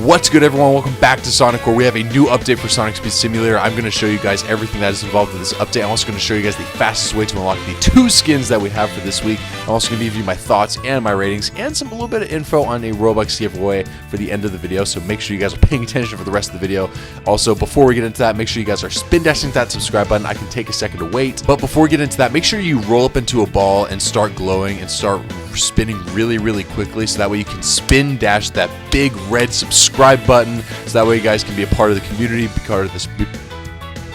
What's good, everyone? Welcome back to Sonic, where we have a new update for Sonic Speed Simulator. I'm going to show you guys everything that is involved in this update. I'm also going to show you guys the fastest way to unlock the 2 skins that we have for this week. I'm also going to give you my thoughts and my ratings and a little bit of info on a Roblox giveaway for the end of the video, so make sure you guys are paying attention for the rest of the video. Also, before we get into that, make sure you guys are spin dashing that subscribe button. I can take a second to wait, but before we get into that, make sure you roll up into a ball and start glowing and start spinning really quickly, so that way you can spin dash that big red subscribe button, so that way you guys can be a part of the community, be part of this,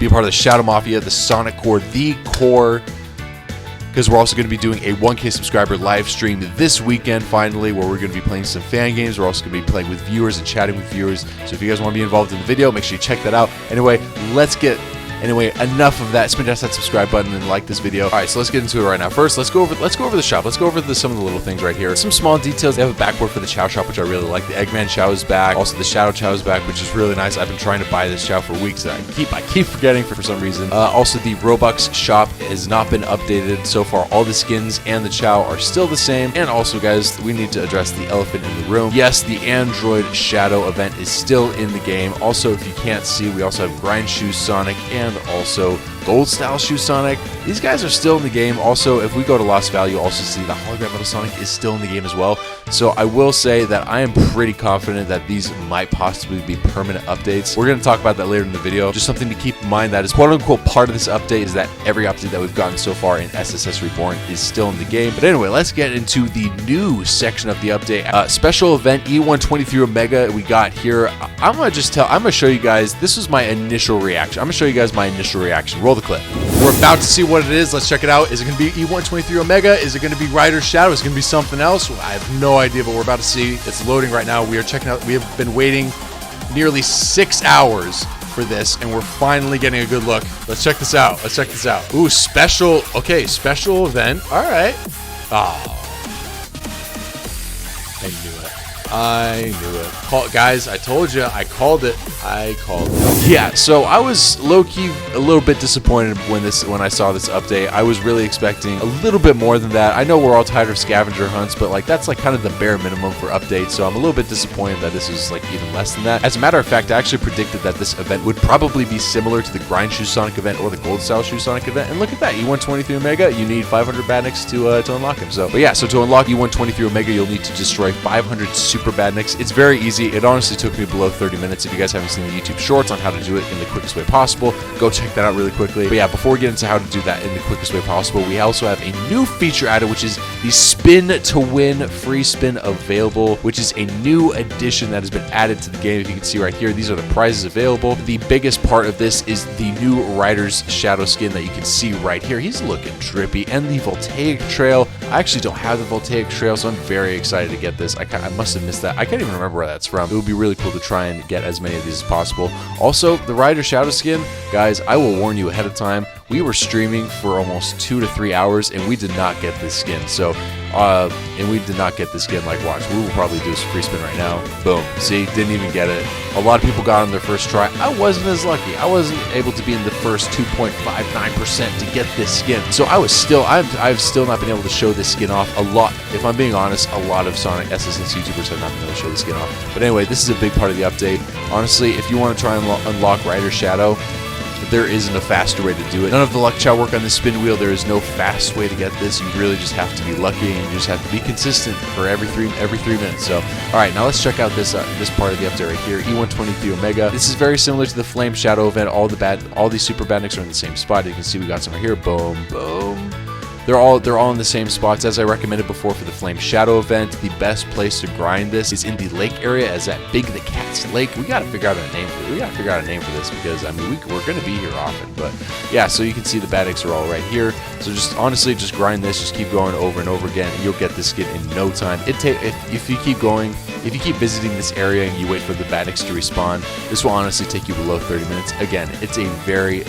be a part of the Shadow Mafia, the Sonic Core, the core, because we're also going to be doing a 1K subscriber live stream this weekend finally, where we're going to be playing some fan games. We're also going to be playing with viewers and chatting with viewers, so if you guys want to be involved in the video, make sure you check that out. Anyway, enough of that. Spin dash that subscribe button and like this video. All right, so let's get into it right now. First, let's go over the shop. Let's go over some of the little things right here. Some small details. They have a backboard for the Chow shop, which I really like. The Eggman Chow is back. Also, the Shadow Chow is back, which is really nice. I've been trying to buy this Chow for weeks, and I keep forgetting for some reason. Also, the Robux shop has not been updated so far. All the skins and the Chow are still the same. And also, guys, we need to address the elephant in the room. Yes, the Android Shadow event is still in the game. Also, if you can't see, we also have Grind Shoe Sonic and also Gold Style Shoe Sonic. These guys are still in the game. Also, if we go to Lost Value, you'll also see the Hologram Metal Sonic is still in the game as well. So I will say that I am pretty confident that these might possibly be permanent updates. We're going to talk about that later in the video. Just something to keep in mind that is quote-unquote part of this update is that every update that we've gotten so far in SSS Reborn is still in the game. But anyway, let's get into the new section of the update. Special event E-123 Omega we got here. I'm going to show you guys, this was my initial reaction. I'm going to show you guys my initial reaction. Roll the clip. We're about to see what it is. Let's check it out. Is it going to be E-123 Omega? Is it going to be Rider's Shadow? Is it going to be something else? I have no idea, but we're about to see. It's loading right now. We are checking out. We have been waiting nearly 6 hours for this, and we're finally getting a good look. Let's check this out. Let's check this out. Ooh, special. Okay, special event. All right. Oh, I knew it. I knew it. Guys, I told you. I called it. Yeah, so I was low-key a little bit disappointed when I saw this update. I was really expecting a little bit more than that. I know we're all tired of scavenger hunts, but like that's like kind of the bare minimum for updates, so I'm a little bit disappointed that this is like even less than that. As a matter of fact, I actually predicted that this event would probably be similar to the Grind Shoe Sonic event or the Gold Style Shoe Sonic event, and look at that, E-123 Omega, you need 500 badniks to unlock him. So, but yeah, so to unlock E-123 Omega, you'll need to destroy 500 super badniks. It's very easy. It honestly took me below 30 minutes. If you guys haven't seen the YouTube shorts on how to do it in the quickest way possible, go check that out really quickly. But yeah, before we get into how to do that in the quickest way possible, we also have a new feature added, which is the spin to win free spin available, which is a new addition that has been added to the game. If you can see right here, these are the prizes available. The biggest part of this is the new Rider's Shadow skin that you can see right here. He's looking drippy, and the Voltaic Trail. I actually don't have the Voltaic Trail, so I'm very excited to get this. I must have missed that. I can't even remember where that's from. It would be really cool to try and get as many of these as possible. Also, the Rider Shadow skin, guys, I will warn you ahead of time. We were streaming for almost 2 to 3 hours, and we did not get this skin. So, like, watch, we will probably do a free spin right now. Boom. See, didn't even get it. A lot of people got on their first try. I wasn't as lucky. I wasn't able to be in the first 2.59% to get this skin. So I've still not been able to show this skin off a lot. If I'm being honest, a lot of Sonic SSS YouTubers have not been able to show this skin off. But anyway, this is a big part of the update. Honestly, if you want to try and unlock Rider Shadow, there isn't a faster way to do it. None of the luck chow work on this spin wheel. There is no fast way to get this. You really just have to be lucky, and you just have to be consistent for every three minutes. So, all right, now let's check out this part of the update right here. E-123 Omega. This is very similar to the Flame Shadow event. All these super badniks are in the same spot. You can see we got some right here. Boom, boom. They're all in the same spots. As I recommended before for the Flame Shadow event, the best place to grind this is in the lake area, as that Big the Cat's Lake. We gotta figure out a name for it. We gotta figure out a name for this, because I mean we're gonna be here often. But yeah, so you can see the badniks are all right here. So just honestly, just grind this. Just keep going over and over again, and you'll get this skin in no time. If you keep going, if you keep visiting this area and you wait for the badniks to respawn, this will honestly take you below 30 minutes. Again, it's a very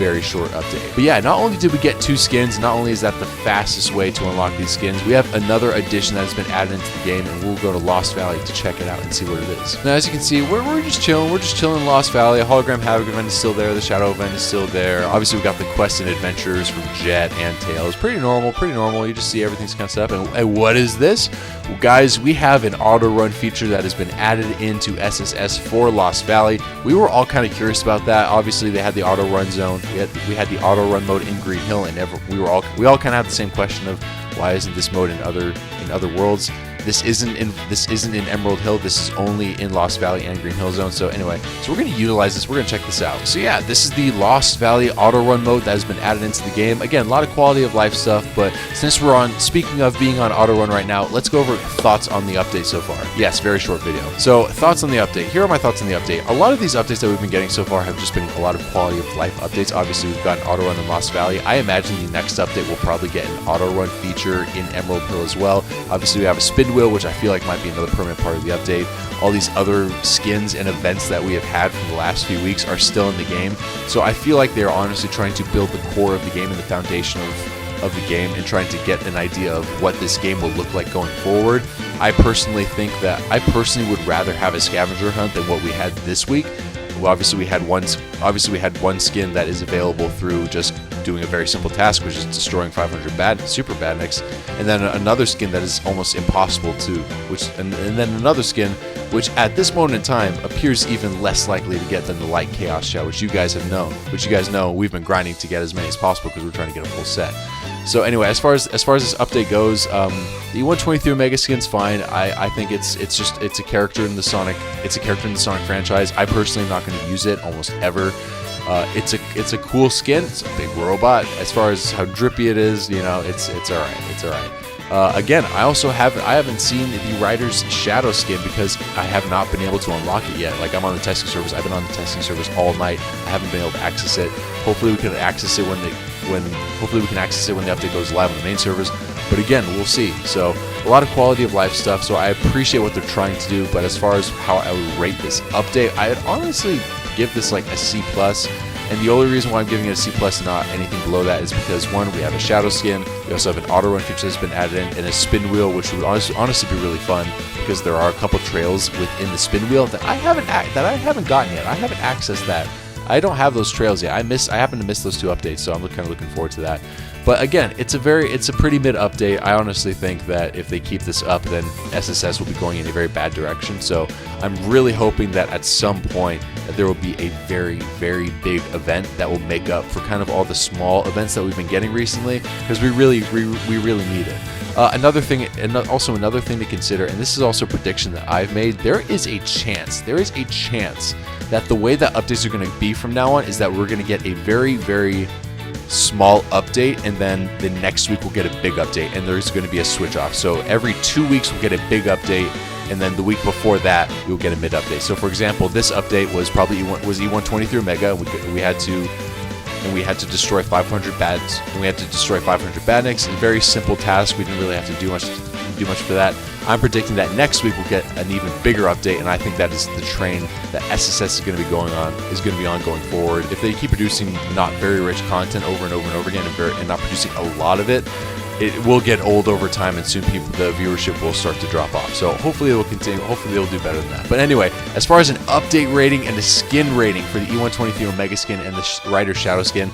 very short update. But yeah, not only did we get 2 skins, not only is that the fastest way to unlock these skins, we have another addition that has been added into the game, and we'll go to Lost Valley to check it out and see what it is. Now, as you can see, we're just chilling. We're just chilling in Lost Valley. A hologram Havoc event is still there. The Shadow event is still there. Obviously, we got the quests and adventures from Jet and Tails. Pretty normal, pretty normal. You just see everything's kind of set up. And what is this? Well, guys, we have an auto run feature that has been added into SSS for Lost Valley. We were all kind of curious about that. Obviously, they had the auto run zone. We had the auto run mode in Green Hill, and we all kind of had the same question of why isn't this mode in other worlds? This isn't in Emerald Hill. This is only in Lost Valley and Green Hill Zone. So anyway, so we're going to utilize this. We're going to check this out. So yeah, this is the Lost Valley auto run mode that has been added into the game. Again, a lot of quality of life stuff, but since we're on, speaking of being on auto run right now, let's go over thoughts on the update so far. Yes, very short video. So thoughts on the update. Here are my thoughts on the update. A lot of these updates that we've been getting so far have just been a lot of quality of life updates. Obviously, we've got an auto run in Lost Valley. I imagine the next update will probably get an auto run feature in Emerald Hill as well. Obviously, we have a spin wheel, which I feel like might be another permanent part of the update. All these other skins and events that we have had from the last few weeks are still in the game. So I feel like they're honestly trying to build the core of the game and the foundation of the game and trying to get an idea of what this game will look like going forward. I personally would rather have a scavenger hunt than what we had this week. Well, obviously we had one skin that is available through just doing a very simple task, which is destroying 500 super badniks, and then another skin that is almost impossible to, and then another skin which at this moment in time appears even less likely to get than the light chaos shell, which you guys know we've been grinding to get as many as possible because we're trying to get a full set. So anyway, as far as this update goes, the E-123 Omega skin's fine. I think it's a character in the Sonic franchise. I personally am not going to use it almost ever. It's a cool skin. It's a big robot. As far as how drippy it is, you know, it's alright. It's alright. Again, I haven't seen the Rider's Shadow skin because I have not been able to unlock it yet. Like, I'm on the testing servers. I've been on the testing servers all night. I haven't been able to access it. Hopefully we can access it when the update goes live on the main servers. But again, we'll see. So a lot of quality of life stuff. So I appreciate what they're trying to do. But as far as how I would rate this update, I would honestly give this like a C+. And the only reason why I'm giving it a C+, not anything below that, is because, one, we have a shadow skin, we also have an auto run feature that's been added in, and a spin wheel, which would honestly be really fun because there are a couple trails within the spin wheel that I haven't gotten yet. I haven't accessed that. I don't have those trails yet. I happen to miss those 2 updates, so I'm kind of looking forward to that. But again, it's a pretty mid update. I honestly think that if they keep this up, then SSS will be going in a very bad direction. So I'm really hoping that at some point that there will be a very, very big event that will make up for kind of all the small events that we've been getting recently, because we really need it. Another thing to consider, and this is also a prediction that I've made, there is a chance that the way that updates are going to be from now on is that we're going to get a very, very small update, and then the next week we'll get a big update, and there's going to be a switch off. So every 2 weeks we'll get a big update, and then the week before that we'll get a mid update. So for example, this update was probably E-123 Omega, and we had to destroy 500 bads, and we had to destroy 500 badniks. A very simple task. We didn't really have to do much for that. I'm predicting that next week we'll get an even bigger update, and I think that is the train that SSS is going to be on going forward. If they keep producing not very rich content over and over and over again, and not producing a lot of it, it will get old over time, and soon the viewership will start to drop off. So hopefully it will continue. Hopefully they'll do better than that. But anyway, as far as an update rating and a skin rating for the E-123 Omega skin and the Rider Shadow skin,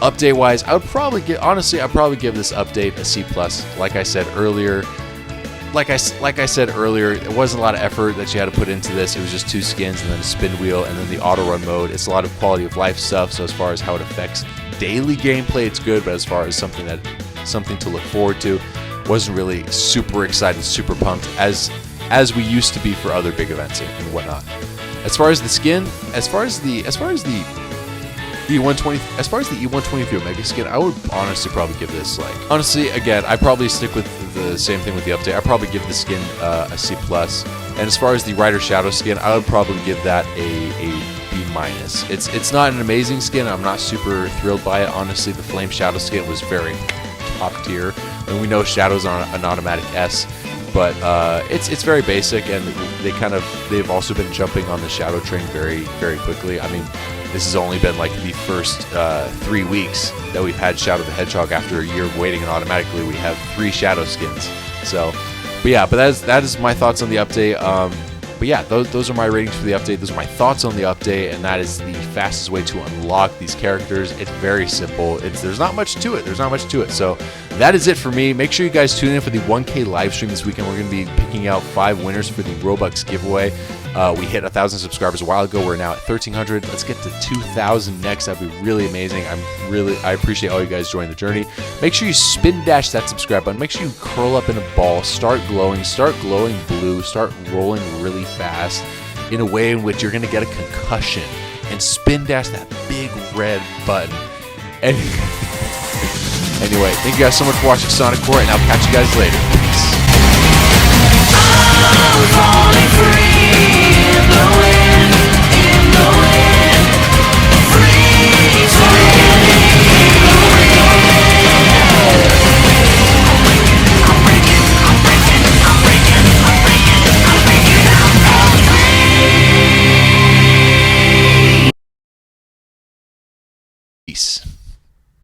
update wise, I'd probably give this update a C+. Like I said earlier, it wasn't a lot of effort that you had to put into this. It was just 2 skins and then a spin wheel and then the auto run mode. It's a lot of quality of life stuff. So as far as how it affects daily gameplay, it's good. But as far as something to look forward to, wasn't really super excited, super pumped as we used to be for other big events and whatnot. As far as the skin, as far as the E-123 Omega skin, I would honestly probably give this, again, I probably stick with the same thing with the update. I'd probably give the skin a C+. And as far as the Rider Shadow skin, I would probably give that a B-. It's not an amazing skin. I'm not super thrilled by it. Honestly, the Flame Shadow skin was very top tier, and we know Shadow's on an automatic S. But it's very basic, and they've also been jumping on the Shadow train very, very quickly. I mean, this has only been like the first 3 weeks that we've had Shadow the Hedgehog. After a year of waiting, and automatically we have 3 Shadow skins. So, but yeah, but that is my thoughts on the update. But yeah, those are my ratings for the update. Those are my thoughts on the update, and that is the fastest way to unlock these characters. It's very simple. There's not much to it. So that is it for me. Make sure you guys tune in for the 1K live stream this weekend. We're going to be picking out 5 winners for the Robux giveaway. We hit 1,000 subscribers a while ago. We're now at 1,300. Let's get to 2,000 next. That'd be really amazing. I appreciate all you guys joining the journey. Make sure you spin dash that subscribe button. Make sure you curl up in a ball, start glowing blue, start rolling really fast in a way in which you're going to get a concussion, and spin dash that big red button. And anyway, thank you guys so much for watching Sonic Core, and I'll catch you guys later. Peace. I'm falling free, blowing